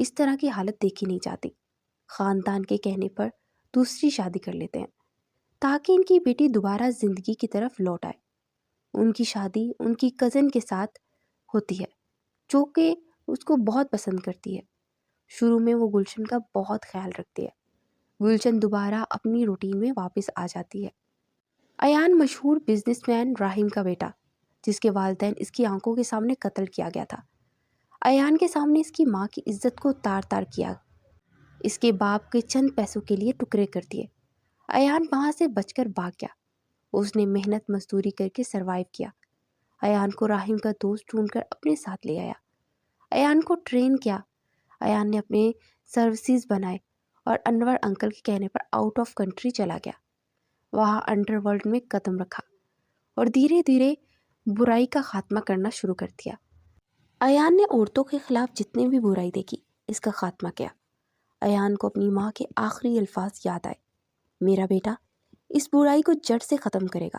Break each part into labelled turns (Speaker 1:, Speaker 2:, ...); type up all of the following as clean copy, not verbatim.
Speaker 1: اس طرح کی حالت دیکھی نہیں جاتی۔ خاندان کے کہنے پر دوسری شادی کر لیتے ہیں تاکہ ان کی بیٹی دوبارہ زندگی کی طرف لوٹ آئے۔ ان کی شادی ان کی کزن کے ساتھ ہوتی ہے جو کہ اس کو بہت پسند کرتی ہے۔ شروع میں وہ گلشن کا بہت خیال رکھتی ہے۔ گلشن دوبارہ اپنی روٹین میں واپس آ جاتی ہے۔ ایان مشہور بزنس مین راہیم کا بیٹا، جس کے والدین اس کی آنکھوں کے سامنے قتل کیا گیا تھا، ایان کے سامنے اس کی ماں کی عزت کو تار تار کیا، اس کے باپ کے چند پیسوں کے لیے ٹکڑے کر دیے۔ ایان وہاں سے بچ کر بھاگ گیا۔ اس نے محنت مزدوری کر کے سروائیو کیا۔ ایان کو راہیم کا دوست ڈھونڈ کر اپنے ساتھ لے آیا، ایان کو ٹرین کیا۔ ایان نے اپنے سروسز بنائے اور انور انکل کے کہنے پر آؤٹ آف کنٹری چلا گیا۔ وہاں انڈر ورلڈ میں قدم رکھا اور دھیرے دھیرے برائی کا خاتمہ کرنا شروع کر دیا۔ ایان نے عورتوں کے خلاف جتنے بھی برائی دیکھی، اس کا خاتمہ کیا۔ ایان کو اپنی ماں کے آخری الفاظ یاد آئے، میرا بیٹا اس برائی کو جڑ سے ختم کرے گا،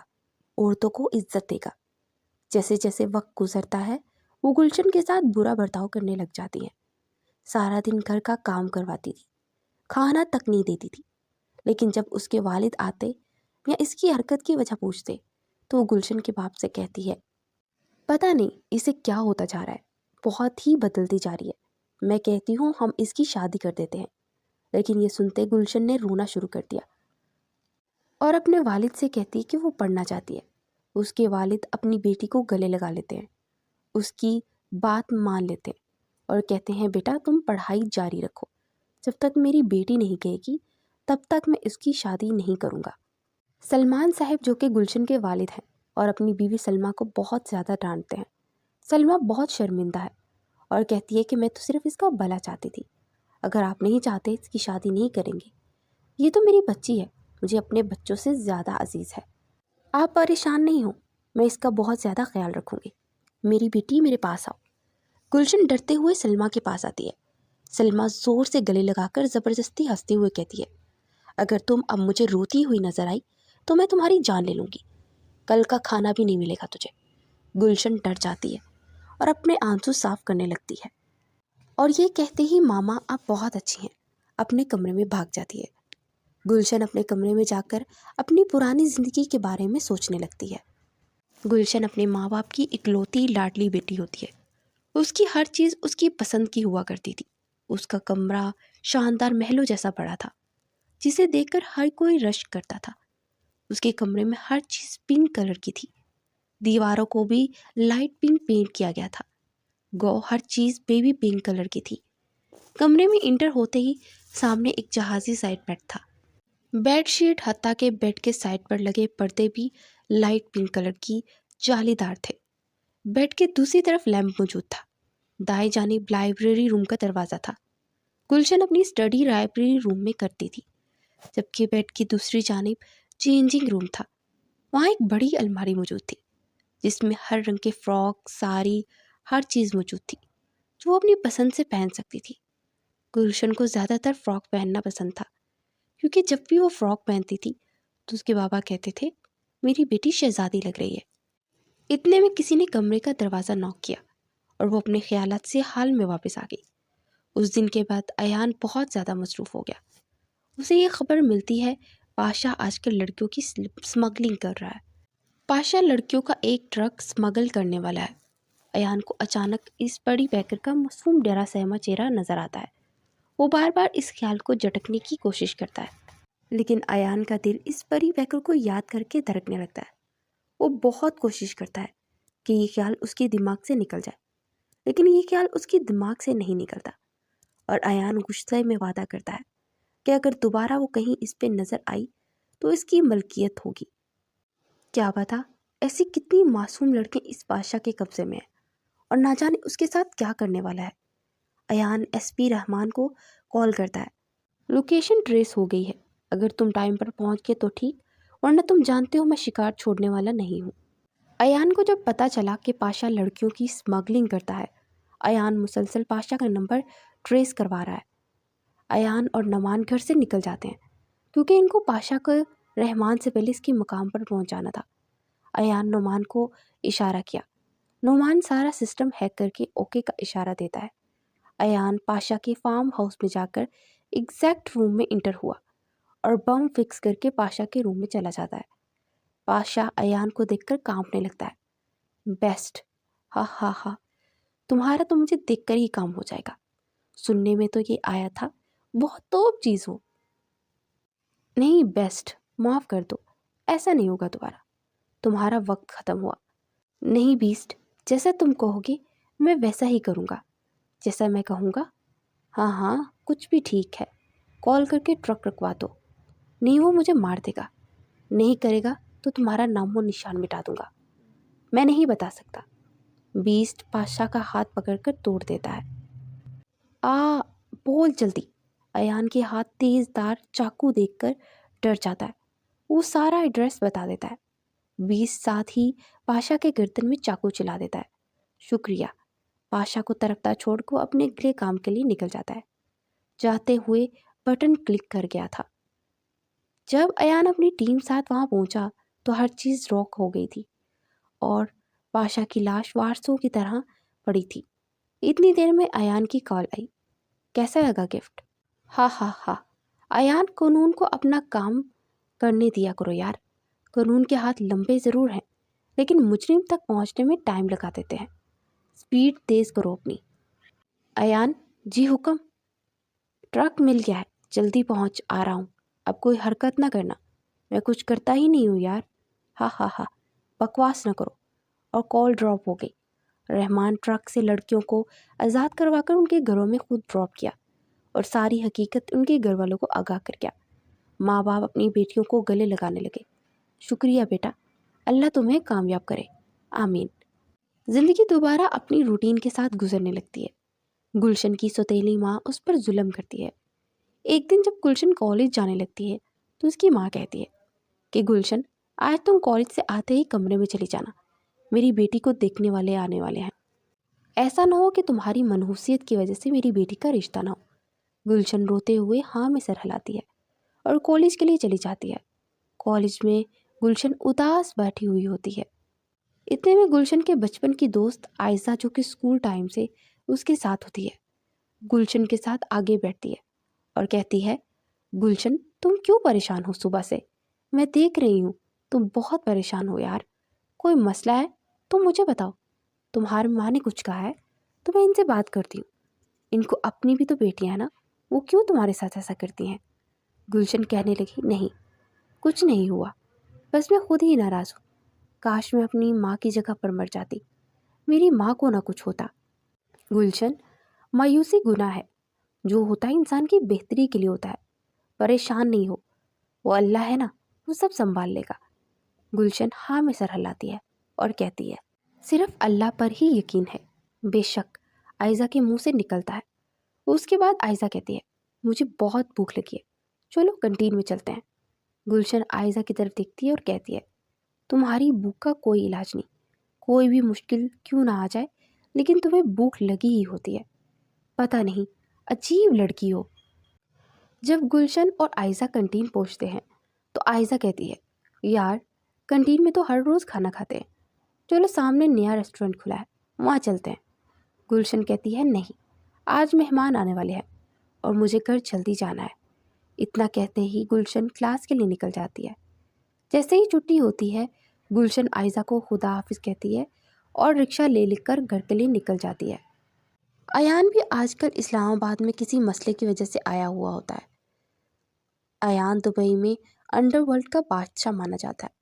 Speaker 1: عورتوں کو عزت دے گا۔ جیسے جیسے وقت گزرتا ہے وہ گلشن کے ساتھ برا برتاؤ کرنے لگ جاتی ہے۔ سارا دن گھر کا کام کرواتی تھی، کھانا تک نہیں دیتی تھی۔ لیکن جب اس کے والد آتے یا اس کی حرکت کی وجہ پوچھتے تو وہ گلشن کے باپ سے کہتی ہے، پتہ نہیں اسے کیا ہوتا جا رہا ہے، بہت ہی بدلتی جا رہی ہے، میں کہتی ہوں ہم اس کی شادی کر دیتے ہیں۔ لیکن یہ سنتے گلشن نے رونا شروع کر دیا اور اپنے والد سے کہتی کہ وہ پڑھنا چاہتی ہے۔ اس کے والد اپنی بیٹی کو گلے لگا لیتے ہیں، اس کی بات مان لیتے ہیں اور کہتے ہیں، بیٹا تم پڑھائی جاری رکھو، جب تک میری بیٹی نہیں کہے گی تب تک میں اس کی شادی نہیں کروں گا۔ سلمان صاحب جو کہ گلشن کے والد ہیں اور اپنی بیوی سلمہ کو بہت زیادہ ڈانٹتے ہیں۔ سلمہ بہت شرمندہ ہے اور کہتی ہے کہ میں تو صرف اس کا بھلا چاہتی تھی، اگر آپ نہیں چاہتے اس کی شادی نہیں کریں گے، یہ تو میری بچی ہے، مجھے اپنے بچوں سے زیادہ عزیز ہے، آپ پریشان نہیں ہو، میں اس کا بہت زیادہ خیال رکھوں گی، میری بیٹی میرے پاس آؤ۔ گلشن ڈرتے ہوئے سلمہ کے پاس آتی ہے۔ سلمہ زور سے گلے لگا کر زبردستی ہنستے ہوئے کہتی ہے، اگر تم اب مجھے روتی ہوئی نظر آئی تو میں تمہاری جان لے لوں گی، کل کا کھانا بھی نہیں ملے گا تجھے۔ گلشن ڈر جاتی ہے اور اپنے آنسو صاف کرنے لگتی ہے اور یہ کہتے ہی ماما آپ بہت اچھی ہیں اپنے کمرے میں بھاگ جاتی ہے۔ گلشن اپنے کمرے میں جا کر اپنی پرانی زندگی کے بارے میں سوچنے لگتی ہے۔ گلشن اپنے ماں باپ کی اکلوتی لاڈلی بیٹی ہوتی ہے۔ اس کی ہر چیز اس کی پسند کی ہوا کرتی تھی۔ اس کا کمرہ شاندار محلوں جیسا بڑا تھا جسے دیکھ کر ہر کوئی رشک کرتا تھا۔ اس کے کمرے میں ہر چیز پنک کلر کی تھی، دیواروں کو بھی لائٹ پنک پینٹ کیا گیا تھا، ہر چیز بیبی پنک کلر کی تھی۔ کمرے میں انٹر ہوتے ہی سامنے ایک جہازی سائڈ بیڈ تھا، بیڈ شیٹ حتیٰ کہ بیڈ کے سائڈ پر لگے پردے بھی لائٹ پنک کلر کی جالی دار تھے۔ بیڈ کے دوسری طرف لیمپ موجود تھا، دائیں جانب لائبریری روم کا دروازہ تھا۔ گلشن اپنی اسٹڈی لائبریری روم میں کرتی تھی، جبکہ بیڈ کی دوسری جانب چینجنگ روم تھا۔ وہاں ایک بڑی الماری موجود تھی جس میں ہر رنگ کے فراک، ساری، ہر چیز موجود تھی جو وہ اپنی پسند سے پہن سکتی تھی۔ گلشن کو زیادہ تر فراک پہننا پسند تھا، کیونکہ جب بھی وہ فراک پہنتی تھی تو اس کے بابا کہتے تھے، میری بیٹی شہزادی لگ رہی ہے۔ اتنے میں کسی نے کمرے کا دروازہ نوک کیا اور وہ اپنے خیالات سے حال میں واپس آ گئی۔ اس دن کے بعد ایان بہت زیادہ مصروف ہو گیا۔ اسے یہ خبر ملتی ہے پاشا آج کل لڑکیوں کی سمگلنگ کر رہا ہے۔ پاشا لڑکیوں کا ایک ٹرک سمگل کرنے والا ہے۔ ایان کو اچانک اس بڑی پیکر کا معصوم ڈرا سہما چہرہ نظر آتا ہے۔ وہ بار بار اس خیال کو جھٹکنے کی کوشش کرتا ہے، لیکن ایان کا دل اس بڑی پیکر کو یاد کر کے دھڑکنے لگتا ہے۔ وہ بہت کوشش کرتا ہے کہ یہ خیال اس کے دماغ سے نکل جائے، لیکن یہ خیال اس کے دماغ سے نہیں نکلتا اور ایان غصے میں وعدہ کرتا ہے کہ اگر دوبارہ وہ کہیں اس پہ نظر آئی تو اس کی ملکیت ہوگی۔ کیا پتا ایسی کتنی معصوم لڑکیاں اس بادشاہ کے قبضے میں ہیں اور نہ جانے اس کے ساتھ کیا کرنے والا ہے۔ ایان ایس پی رحمان کو کال کرتا ہے، لوکیشن ٹریس ہو گئی ہے، اگر تم ٹائم پر پہنچ گئے تو ٹھیک، ورنہ تم جانتے ہو میں شکار چھوڑنے والا نہیں ہوں۔ ایان کو جب پتہ چلا کہ پاشا لڑکیوں کی سمگلنگ کرتا ہے، ایان مسلسل پاشا کا نمبر ٹریس کروا رہا ہے۔ ایان اور نعمان گھر سے نکل جاتے ہیں کیونکہ ان کو پاشا کو رحمان سے پہلے اس کے مقام پر پہنچانا تھا۔ ایان نعمان کو اشارہ کیا، نعمان سارا سسٹم ہیک کر کے اوکے کا اشارہ دیتا ہے۔ ایان پاشا کے فارم ہاؤس میں جا کر ایگزیکٹ روم میں انٹر ہوا اور بم فکس کر کے پاشا کے روم میں چلا جاتا ہے۔ پاشا ایان کو دیکھ کر کانپنے لگتا ہے۔ بیسٹ، ہاں ہاں ہاں، تمہارا تو مجھے دیکھ کر ہی کام ہو جائے گا۔ سننے میں تو یہ آیا تھا بہت توپ چیز ہو۔ نہیں بیسٹ، معاف کر دو، ایسا نہیں ہوگا دوبارہ، تمہارا وقت ختم ہوا۔ نہیں بیسٹ، جیسا تم کہو گے میں ویسا ہی کروں گا، جیسا میں کہوں گا۔ ہاں ہاں، کچھ بھی ٹھیک ہے، کال کر کے ٹرک رکوا دو۔ نہیں، وہ مجھے مار دے گا، نہیں کرے گا تو تمہارا نام و نشان مٹا دوں گا۔ میں نہیں بتا سکتا۔ بیسٹ پاشا کا ہاتھ پکڑ کر توڑ دیتا ہے۔ بول جلدی۔ ایان کے ہاتھ تیز دار چاقو دیکھ کر ڈر جاتا ہے۔ وہ سارا ایڈریس بتا دیتا ہے۔ بیسٹ ساتھ ہی پاشا کے گردن میں چاقو چلا دیتا ہے۔ شکریہ۔ پاشا کو ترکتا چھوڑ کو اپنے اگلے کام کے لیے نکل جاتا ہے۔ جاتے ہوئے بٹن کلک کر گیا تھا۔ جب ایان اپنی ٹیم ساتھ وہاں پہنچا تو ہر چیز راک ہو گئی تھی اور پاشا کی لاش وارسوں کی طرح پڑی تھی۔ اتنی دیر میں ایان کی کال آئی۔ کیسا لگا گفٹ؟ ہاں ہاں ہاں۔ ایان، قانون کو اپنا کام کرنے دیا کرو یار۔ قانون کے ہاتھ لمبے ضرور ہیں لیکن مجرم تک پہنچنے میں ٹائم لگا دیتے ہیں۔ سپیڈ تیز کرو اپنی۔ ایان، جی حکم۔ ٹرک مل گیا ہے، جلدی پہنچ، آ رہا ہوں۔ اب کوئی حرکت نہ کرنا، میں کچھ کرتا ہی نہیں ہوں یار۔ ہاں ہاں ہاں، بکواس نہ کرو۔ اور کال ڈراپ ہو گئی۔ رحمان ٹرک سے لڑکیوں کو آزاد کروا کر ان کے گھروں میں خود ڈراپ کیا اور ساری حقیقت ان کے گھر والوں کو آگاہ کر گیا۔ ماں باپ اپنی بیٹیوں کو گلے لگانے لگے۔ شکریہ بیٹا، اللہ تمہیں کامیاب کرے، آمین۔ زندگی دوبارہ اپنی روٹین کے ساتھ گزرنے لگتی ہے۔ گلشن کی سوتیلی ماں اس پر ظلم کرتی ہے۔ ایک دن جب گلشن کالج جانے لگتی ہے تو اس کی ماں کہتی ہے کہ گلشن، آج تم کالج سے آتے ہی کمرے میں چلی جانا، میری بیٹی کو دیکھنے والے آنے والے ہیں۔ ایسا نہ ہو کہ تمہاری منحوسیت کی وجہ سے میری بیٹی کا رشتہ نہ ہو۔ گلشن روتے ہوئے ہاں میں سر ہلاتی ہے اور کالج کے لیے چلی جاتی ہے۔ کالج میں گلشن اداس بیٹھی ہوئی ہوتی ہے۔ اتنے میں گلشن کے بچپن کی دوست عائزہ، جو کہ اسکول ٹائم سے اس کے ساتھ ہوتی ہے، گلشن کے ساتھ آگے بیٹھتی ہے اور کہتی ہے، گلشن تم کیوں پریشان ہو صبح سے؟ میں دیکھ رہی ہوں تم بہت پریشان ہو یار، کوئی مسئلہ ہے تو مجھے بتاؤ۔ تمہاری ماں نے کچھ کہا ہے تو میں ان سے بات کرتی ہوں، ان کو اپنی بھی تو بیٹیاں ہیں نا، وہ کیوں تمہارے ساتھ ایسا کرتی ہیں؟ گلشن کہنے لگی، نہیں کچھ نہیں ہوا، بس میں خود ہی ناراض ہوں، کاش میں اپنی ماں کی جگہ پر مر جاتی، میری ماں کو نہ کچھ ہوتا۔ گلشن، مایوسی گناہ ہے، جو ہوتا ہے انسان کی بہتری کے لیے ہوتا ہے، پریشان نہیں ہو، وہ اللہ ہے نا، وہ سب سنبھال لے گا۔ گلشن ہاں میں سر ہلاتی ہے اور کہتی ہے، صرف اللہ پر ہی یقین ہے، بے شک۔ عائزہ کے منہ سے نکلتا ہے۔ اس کے بعد عائزہ کہتی ہے، مجھے بہت بھوک لگی ہے، چلو کنٹین میں چلتے ہیں۔ گلشن عائزہ کی طرف دیکھتی ہے اور کہتی ہے، تمہاری بھوک کا کوئی علاج نہیں، کوئی بھی مشکل کیوں نہ آ جائے لیکن تمہیں بھوک لگی ہی ہوتی ہے، پتہ نہیں عجیب لڑکی ہو۔ جب گلشن اور عائزہ کنٹین پہنچتے ہیں تو عائزہ کہتی ہے، یار کنٹین میں تو ہر روز کھانا کھاتے ہیں، چلو سامنے نیا ریسٹورنٹ کھلا ہے وہاں چلتے ہیں۔ گلشن کہتی ہے، نہیں، آج مہمان آنے والے ہیں اور مجھے گھر جلدی جانا ہے۔ اتنا کہتے ہی گلشن کلاس کے لیے نکل جاتی ہے۔ جیسے ہی چھٹی ہوتی ہے گلشن عائزہ کو خدا حافظ کہتی ہے اور رکشہ لے کر گھر کے لیے نکل جاتی ہے۔ ایان بھی آج کل اسلام آباد میں کسی مسئلے کی وجہ سے آیا ہوا ہوتا ہے۔ ایان دبئی میں انڈر ورلڈ کا بادشاہ مانا جاتا ہے۔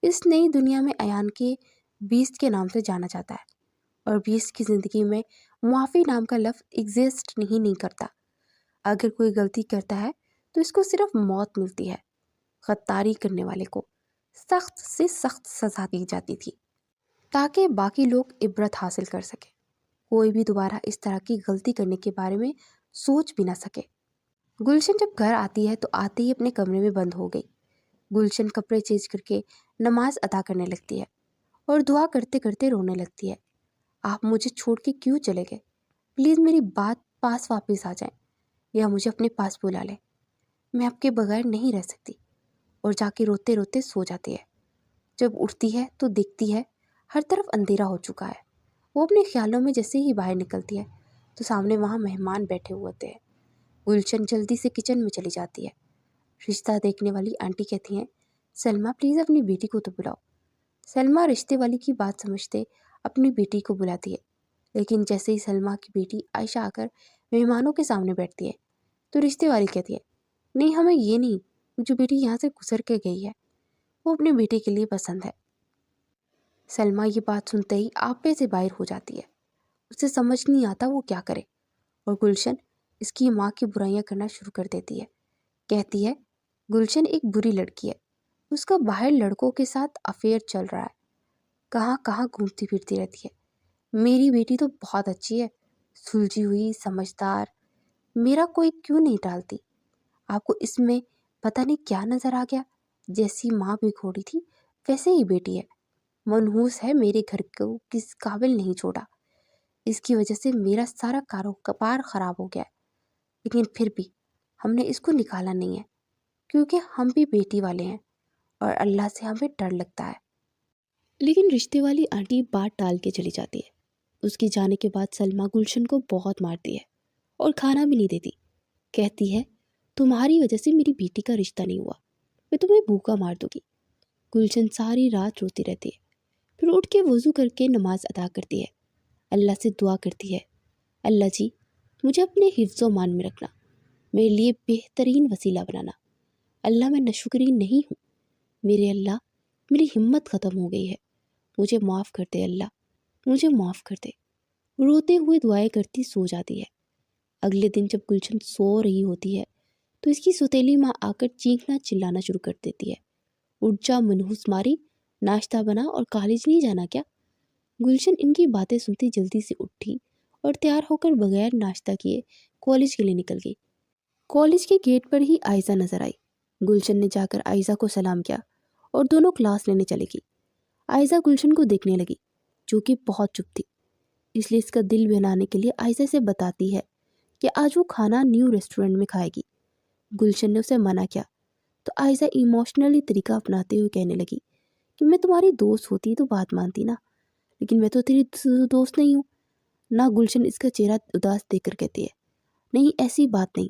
Speaker 1: اس نئی دنیا میں ایان کے بیسٹ کے نام سے جانا جاتا ہے اور بیسٹ کی زندگی میں معافی نام کا لفظ ایگزسٹ نہیں کرتا۔ اگر کوئی غلطی کرتا ہے تو اس کو صرف موت ملتی ہے۔ غداری کرنے والے کو سخت سے سخت سزا دی جاتی تھی تاکہ باقی لوگ عبرت حاصل کر سکیں، کوئی بھی دوبارہ اس طرح کی غلطی کرنے کے بارے میں سوچ بھی نہ سکے۔ گلشن جب گھر آتی ہے تو آتے ہی اپنے کمرے میں بند ہو گئی۔ گلشن کپڑے چینج کر کے نماز ادا کرنے لگتی ہے اور دعا کرتے کرتے رونے لگتی ہے، آپ مجھے چھوڑ کے کیوں چلے گئے؟ پلیز میری بات پاس واپس آ جائیں یا مجھے اپنے پاس بلا لیں، میں آپ کے بغیر نہیں رہ سکتی۔ اور جا کے روتے روتے سو جاتی ہے۔ جب اٹھتی ہے تو دیکھتی ہے ہر طرف اندھیرا ہو چکا ہے۔ وہ اپنے خیالوں میں جیسے ہی باہر نکلتی ہے تو سامنے وہاں مہمان بیٹھے ہوئے ہوتے ہیں۔ گلشن جلدی سے کچن میں چلی جاتی ہے۔ رشتہ دیکھنے والی آنٹی کہتی ہیں، سلمیٰ پلیز اپنی بیٹی کو تو بلاؤ۔ سلمیٰ رشتے والی کی بات سمجھتے اپنی بیٹی کو بلاتی ہے، لیکن جیسے ہی سلمیٰ کی بیٹی عائشہ آ کر مہمانوں کے سامنے بیٹھتی ہے تو رشتے والی کہتی ہے، نہیں ہمیں یہ نہیں، جو بیٹی یہاں سے گزر کے گئی ہے وہ اپنے بیٹے کے لیے پسند ہے۔ سلمیٰ یہ بات سنتے ہی آپے سے باہر ہو جاتی ہے، اسے سمجھ نہیں آتا وہ کیا کرے، اور گلشن اس کی ماں کی برائیاں کرنا شروع کر دیتی ہے۔ کہتی ہے گلشن ایک بری لڑکی ہے، اس کا باہر لڑکوں کے ساتھ افیئر چل رہا ہے، کہاں کہاں گھومتی پھرتی رہتی ہے۔ میری بیٹی تو بہت اچھی ہے، سلجھی ہوئی، سمجھدار، میرا کوئی کیوں نہیں ٹالتی؟ آپ کو اس میں پتہ نہیں کیا نظر آ گیا؟ جیسی ماں بگوڑی تھی ویسے ہی بیٹی ہے، منحوس ہے، میرے گھر کو کس قابل نہیں چھوڑا، اس کی وجہ سے میرا سارا کاروبار خراب ہو گیا ہے، لیکن پھر بھی ہم نے اس کو نکالا نہیں ہے کیونکہ ہم بھی بیٹی والے ہیں اور اللہ سے ہمیں ڈر لگتا ہے۔ لیکن رشتے والی آنٹی بات ٹال کے چلی جاتی ہے۔ اس کے جانے کے بعد سلمیٰ گلشن کو بہت مارتی ہے اور کھانا بھی نہیں دیتی۔ کہتی ہے تمہاری وجہ سے میری بیٹی کا رشتہ نہیں ہوا، میں تمہیں بھوکا مار دوں گی۔ گلشن ساری رات روتی رہتی ہے، پھر اٹھ کے وضو کر کے نماز ادا کرتی ہے، اللہ سے دعا کرتی ہے، اللہ جی مجھے اپنے حفظ و مان میں رکھنا، میرے لیے بہترین وسیلہ بنانا، اللہ میں ناشکری نہیں ہوں، میرے اللہ میری ہمت ختم ہو گئی ہے، مجھے معاف کر دے اللہ، مجھے معاف کر دے۔ روتے ہوئے دعائیں کرتی سو جاتی ہے۔ اگلے دن جب گلشن سو رہی ہوتی ہے تو اس کی سوتیلی ماں آ کر چیخنا چلانا شروع کر دیتی ہے، اٹھ جا منحوس ماری، ناشتہ بنا اور کالج نہیں جانا کیا؟ گلشن ان کی باتیں سنتی جلدی سے اٹھی اور تیار ہو کر بغیر ناشتہ کیے کالج کے لیے نکل گئی۔ کالج کے گیٹ پر ہی عائزہ نظر آئی۔ گلشن نے جا کر عائزہ کو سلام کیا اور دونوں کلاس لینے چلے گئی۔ عائزہ گلشن کو دیکھنے لگی جو کہ بہت چپ تھی، اس لیے اس کا دل بہلانے کے لیے عائزہ سے بتاتی ہے کہ آج وہ کھانا نیو ریسٹورنٹ میں کھائے گی۔ گلشن نے اسے منع کیا تو عائزہ ایموشنلی طریقہ اپناتے ہوئے کہنے لگی کہ میں تمہاری دوست ہوتی تو بات مانتی نا، لیکن میں تو تیری دوست نہیں ہوں نا۔ گلشن اس کا چہرہ اداس دیکھ کر کہتی ہے، نہیں ایسی بات نہیں،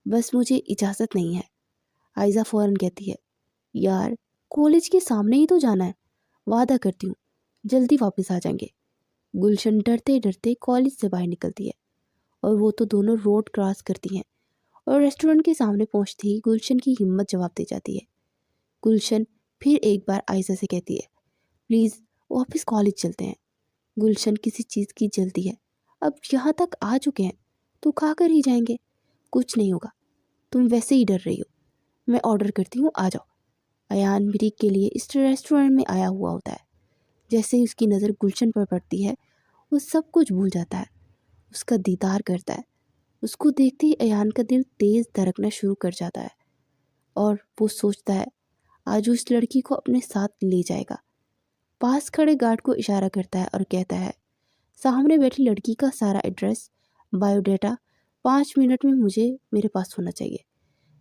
Speaker 1: بس مجھے اجازت نہیں ہے۔ عائزہ فوراً کہتی ہے، یار کالج کے سامنے ہی تو جانا ہے، وعدہ کرتی ہوں جلدی واپس آ جائیں گے۔ گلشن ڈرتے ڈرتے کالج سے باہر نکلتی ہے اور وہ تو دونوں روڈ کراس کرتی ہیں اور ریسٹورنٹ کے سامنے پہنچتے ہی گلشن کی ہمت جواب دے جاتی ہے۔ گلشن پھر ایک بار عائزہ سے کہتی ہے، پلیز واپس کالج چلتے ہیں۔ گلشن کسی چیز کی جلدی ہے، اب یہاں تک آ چکے ہیں تو کھا کر ہی جائیں گے، کچھ نہیں ہوگا، تم ویسے ہی ڈر رہی ہو، میں آرڈر کرتی ہوں، آ جاؤ۔ ایان بریک کے لیے اس ریسٹورنٹ میں آیا ہوا ہوتا ہے، جیسے ہی اس کی نظر گلشن پر پڑتی ہے وہ سب کچھ بھول جاتا ہے، اس کا دیدار کرتا ہے۔ اس کو دیکھتے ہی ایان کا دل تیز دھڑکنا شروع کر جاتا ہے اور وہ سوچتا ہے آج وہ اس لڑکی کو اپنے ساتھ لے جائے گا۔ پاس کھڑے گارڈ کو اشارہ کرتا ہے اور کہتا ہے، سامنے بیٹھی لڑکی کا سارا ایڈریس، بایو ڈیٹا 5 منٹ میں مجھے میرے پاس ہونا چاہیے۔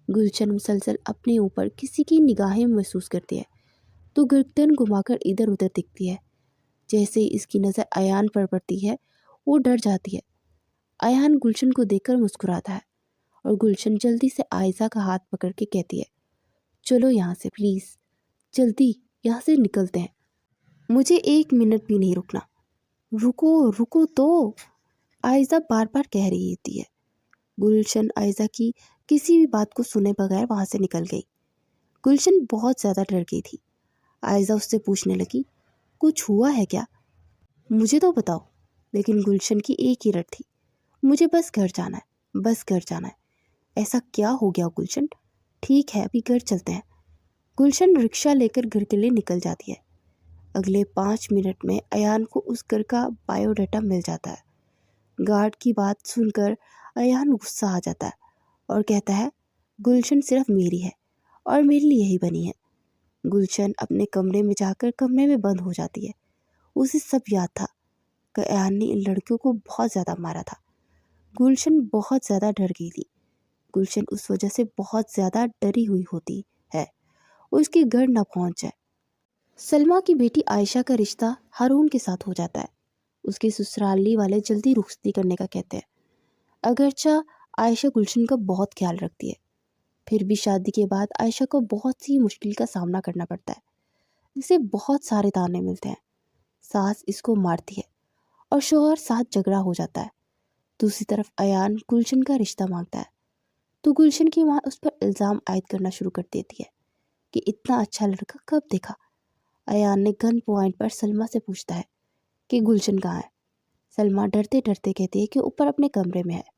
Speaker 1: گلشن مسلسل اپنے اوپر کسی کی نگاہیں محسوس کرتی ہے تو گردن گھما کر ادھر ادھر دیکھتی ہے۔ جیسے ہی اس کی نظر ایان پر پڑتی ہے وہ ڈر جاتی ہے۔ ایان گلشن کو دیکھ کر مسکراتا ہے اور گلشن جلدی سے عائزہ کا ہاتھ پکڑ کے کہتی ہے، چلو یہاں سے پلیز، جلدی یہاں سے نکلتے ہیں، مجھے 1 منٹ بھی نہیں رکنا۔ رکو رکو تو عائزہ بار بار کہہ رہی ہوتی ہے۔ گلشن عائزہ کی کسی بھی بات کو سنے بغیر وہاں سے نکل گئی۔ گلشن بہت زیادہ ڈر گئی تھی۔ عائزہ اس سے پوچھنے لگی، کچھ ہوا ہے کیا؟ مجھے تو بتاؤ۔ لیکن گلشن کی ایک ہی رٹ تھی، مجھے بس گھر جانا ہے، بس گھر جانا ہے۔ ایسا کیا ہو گیا گلشن؟ ٹھیک ہے ابھی گھر چلتے ہیں۔ گلشن رکشہ لے کر گھر کے لیے نکل جاتی ہے۔ اگلے 5 منٹ میں ایان کو اس گھر کا بایو ڈیٹا مل جاتا ہے۔ گارڈ کی بات سن کر ایان غصہ آ جاتا ہے اور کہتا ہے، گلشن صرف میری ہے اور میرے لیے ہی بنی ہے۔ گلشن اپنے کمرے میں جا کر کمرے میں بند ہو جاتی ہے۔ اسے سب یاد تھا کہ ایان نے ان لڑکیوں کو بہت زیادہ مارا تھا۔ گلشن بہت زیادہ ڈر گئی تھی۔ گلشن اس وجہ سے بہت زیادہ ڈری ہوئی ہوتی ہے اس کے گھر نہ پہنچ جائے۔ سلمیٰ کی بیٹی عائشہ کا رشتہ ہارون کے ساتھ ہو جاتا ہے۔ اس کے سسرالی والے جلدی رخصتی کرنے کا کہتے ہیں اگرچہ عائشہ گلشن کا بہت خیال رکھتی ہے، پھر بھی شادی کے بعد عائشہ کو بہت سی مشکل کا سامنا کرنا پڑتا ہے، اسے بہت سارے تانے ملتے ہیں۔ ساس اس کو مارتی ہے اور شوہر ساتھ جھگڑا ہو جاتا ہے۔ دوسری طرف ایان گلشن کا رشتہ مانگتا ہے تو گلشن کی ماں اس پر الزام عائد کرنا شروع کر دیتی ہے کہ اتنا اچھا لڑکا کب دیکھا۔ ایان نے گن پوائنٹ پر سلمیٰ سے پوچھتا ہے کہ گلشن کہاں ہے۔ سلمیٰ ڈرتے ڈرتے کہتی ہے کہ اوپر اپنے کمرے میں ہے۔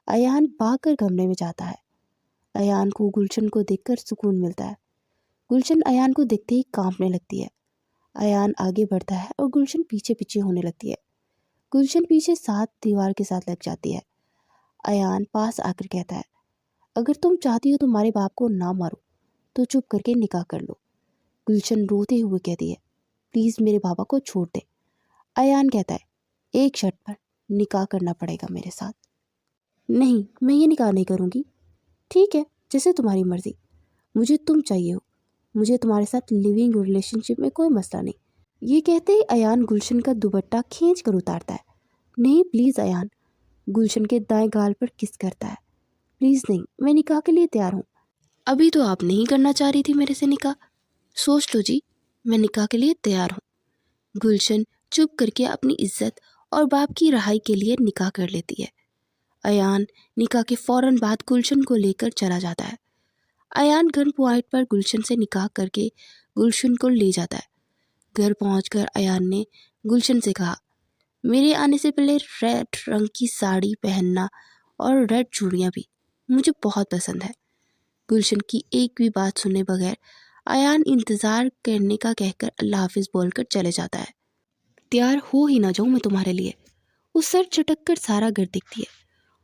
Speaker 1: ایان بھاگ کر کمرے میں جاتا ہے۔ ایان کو گلشن کو دیکھ کر سکون ملتا ہے۔ گلشن ایان کو دیکھتے ہی کانپنے لگتی ہے۔ ایان آگے بڑھتا ہے اور گلشن پیچھے پیچھے ہونے لگتی ہے۔ گلشن پیچھے ساتھ دیوار کے ساتھ لگ جاتی ہے۔ ایان پاس آ کر کہتا ہے، اگر تم چاہتی ہو تمہارے باپ کو نہ مارو تو چپ کر کے نکاح کر لو۔ گلشن روتے ہوئے کہتی ہے، پلیز میرے بابا کو چھوڑ دے۔ ایان کہتا ہے، ایک شرط پر نکاح کرنا پڑے گا میرے ساتھ۔ نہیں، میں یہ نکاح نہیں کروں گی۔ ٹھیک ہے، جیسے تمہاری مرضی، مجھے تم چاہیے ہو، مجھے تمہارے ساتھ لیونگ ریلیشن شپ میں کوئی مسئلہ نہیں۔ یہ کہتے ہی ایان گلشن کا دوپٹہ کھینچ کر اتارتا ہے۔ نہیں پلیز ایان، گلشن کے دائیں گال پر کس کرتا ہے۔ پلیز نہیں، میں نکاح کے لیے تیار ہوں۔ ابھی تو آپ نہیں کرنا چاہ رہی تھی میرے سے نکاح، سوچ لو جی، میں نکاح کے لیے تیار ہوں۔ گلشن چپ کر کے اپنی عزت اور باپ کی رہائی کے لیے نکاح کر لیتی ہے۔ ایان نکاح کے فوراً بعد گلشن کو لے کر چلا جاتا ہے۔ ایان گن پوائنٹ پر گلشن سے نکاح کر کے گلشن کو لے جاتا ہے۔ گھر پہنچ کر ایان نے گلشن سے کہا، میرے آنے سے پہلے ریڈ رنگ کی ساڑی پہننا اور ریڈ چوڑیاں بھی مجھے بہت پسند ہے۔ گلشن کی ایک بھی بات سنے بغیر ایان انتظار کرنے کا کہہ کر اللہ حافظ بول کر چلے جاتا ہے۔ تیار ہو ہی نہ جاؤں میں تمہارے لیے، وہ سر چٹک کر سارا گھر دیکھتی ہے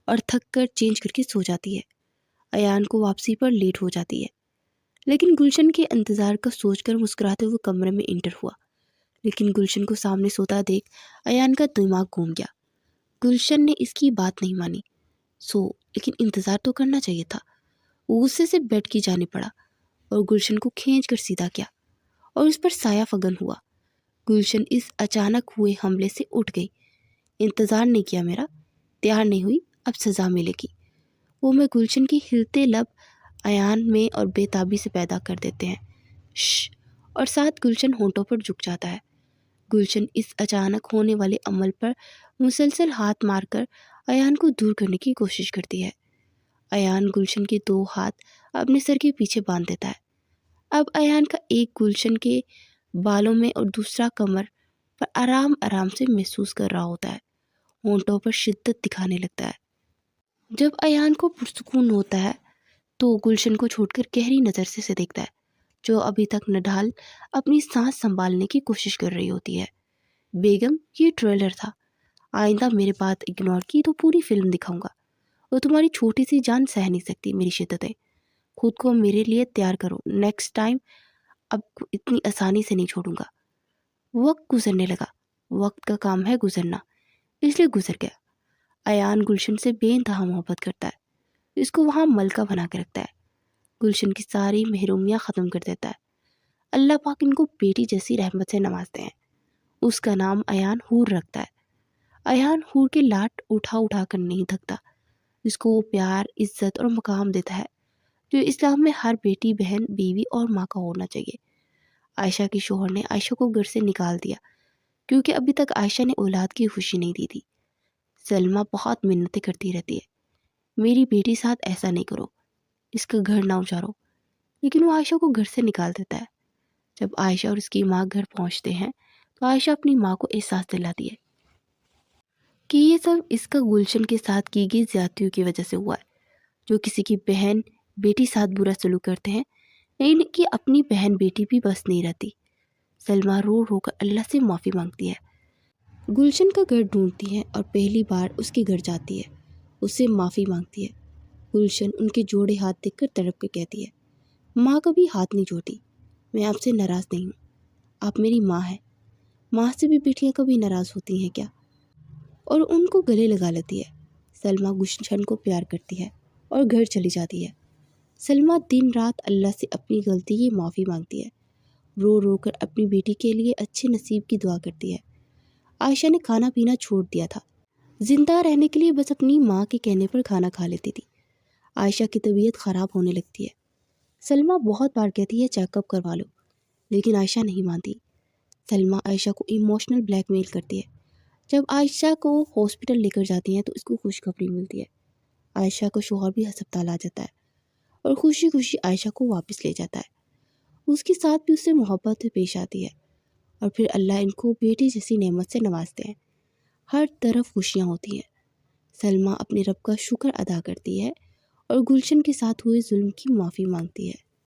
Speaker 1: اور تھک کر چینج کر کے سو جاتی ہے۔ ایان کو واپسی پر لیٹ ہو جاتی ہے، لیکن گلشن کے انتظار کا سوچ کر مسکراتے ہوئے کمرے میں انٹر ہوا، لیکن گلشن کو سامنے سوتا دیکھ ایان کا دماغ گھوم گیا۔ گلشن نے اس کی بات نہیں مانی، لیکن انتظار تو کرنا چاہیے تھا۔ وہ غصے سے بیڈ کی جانب پڑا اور گلشن کو کھینچ کر سیدھا کیا اور اس پر سایہ فگن ہوا۔ گلشن اس اچانک ہوئے حملے سے اٹھ گئی۔ انتظار نہیں کیا میرا، تیار نہیں ہوئی، اب سزا ملے گی۔ وہ میں گلشن کی ہلتے لب ایان میں اور بے تابی سے پیدا کر دیتے ہیں، شش، اور ساتھ گلشن ہونٹوں پر جھک جاتا ہے۔ گلشن اس اچانک ہونے والے عمل پر مسلسل ہاتھ مار کر ایان کو دور کرنے کی کوشش کرتی ہے۔ ایان گلشن کے دو ہاتھ اپنے سر کے پیچھے باندھ دیتا ہے۔ اب ایان کا ایک گلشن کے بالوں میں اور دوسرا کمر پر آرام آرام سے محسوس کر رہا ہوتا ہے، ہونٹوں پر شدت دکھانے لگتا ہے۔ جب ایان کو پرسکون ہوتا ہے تو گلشن کو چھوڑ کر گہری نظر سے دیکھتا ہے، جو ابھی تک نڈھال اپنی سانس سنبھالنے کی کوشش کر رہی ہوتی ہے۔ بیگم، یہ ٹریلر تھا، آئندہ میرے بات اگنور کی تو پوری فلم دکھاؤں گا، اور تمہاری چھوٹی سی جان سہ نہیں سکتی میری شدتیں۔ خود کو میرے لیے تیار کرو، نیکسٹ ٹائم اب اتنی آسانی سے نہیں چھوڑوں گا۔ وقت گزرنے لگا، وقت کا کام ہے گزرنا، اس لیے گزر گیا۔ ایان گلشن سے بے انتہا محبت کرتا ہے، اس کو وہاں ملکہ بنا کے رکھتا ہے، گلشن کی ساری محرومیاں ختم کر دیتا ہے۔ اللہ پاک ان کو بیٹی جیسی رحمت سے نوازتے ہیں۔ اس کا نام ایان حور رکھتا ہے۔ ایان حور کے لاٹ اٹھا کر نہیں تھکتا، جس کو وہ پیار، عزت اور مقام دیتا ہے جو اسلام میں ہر بیٹی، بہن، بیوی اور ماں کا ہونا چاہیے۔ عائشہ کے شوہر نے عائشہ کو گھر سے نکال دیا کیونکہ ابھی تک عائشہ نے اولاد کی خوشی نہیں دی تھی۔ سلمیٰ بہت منتیں کرتی رہتی ہے، میری بیٹی ساتھ ایسا نہیں کرو، اس کا گھر نہ اجاڑو، لیکن وہ عائشہ کو گھر سے نکال دیتا ہے۔ جب عائشہ اور اس کی ماں گھر پہنچتے ہیں تو عائشہ اپنی ماں کو احساس دلاتی ہے کہ یہ سب اس کا گلشن کے ساتھ کی گئی زیادتیوں کی وجہ سے ہوا ہے۔ جو کسی کی بہن بیٹی ساتھ برا سلوک کرتے ہیں، لیکن کہ اپنی بہن بیٹی بھی بس نہیں رہتی۔ سلمیٰ رو رو کر اللہ سے معافی مانگتی ہے، گلشن کا گھر ڈھونڈتی ہے اور پہلی بار اس کے گھر جاتی ہے، اس سے معافی مانگتی ہے۔ گلشن ان کے جوڑے ہاتھ دیکھ کر تڑپ کے کہتی ہے، ماں کبھی ہاتھ نہیں جوڑتی، میں آپ سے ناراض نہیں ہوں، آپ میری ماں ہیں۔ ماں سے بھی بیٹیاں کبھی ناراض ہوتی ہیں کیا؟ اور ان کو گلے لگا لیتی ہے۔ سلمیٰ گلشن کو پیار کرتی ہے اور گھر چلی جاتی ہے۔ سلمیٰ دن رات اللہ سے اپنی غلطی کی معافی مانگتی ہے، رو رو کر اپنی بیٹی کے لیے اچھے نصیب کی دعا کرتی ہے۔ عائشہ نے کھانا پینا چھوڑ دیا تھا،
Speaker 2: زندہ رہنے کے لیے بس اپنی ماں کے کہنے پر کھانا کھا لیتی تھی۔ عائشہ کی طبیعت خراب ہونے لگتی ہے۔ سلمیٰ بہت بار کہتی ہے چیک اپ کروا لو، لیکن عائشہ نہیں مانتی۔ سلمیٰ عائشہ کو ایموشنل بلیک میل کرتی ہے۔ جب عائشہ کو ہاسپٹل لے کر جاتی ہیں تو اس کو خوشخبری ملتی ہے۔ عائشہ کا شوہر بھی ہسپتال آ جاتا ہے اور خوشی خوشی عائشہ کو واپس لے جاتا ہے۔ اس کے ساتھ بھی اس سے محبت پیش آتی ہے اور پھر اللہ ان کو بیٹی جیسی نعمت سے نوازتے ہیں۔ ہر طرف خوشیاں ہوتی ہیں۔ سلمیٰ اپنے رب کا شکر ادا کرتی ہے اور گلشن کے ساتھ ہوئے ظلم کی معافی مانگتی ہے۔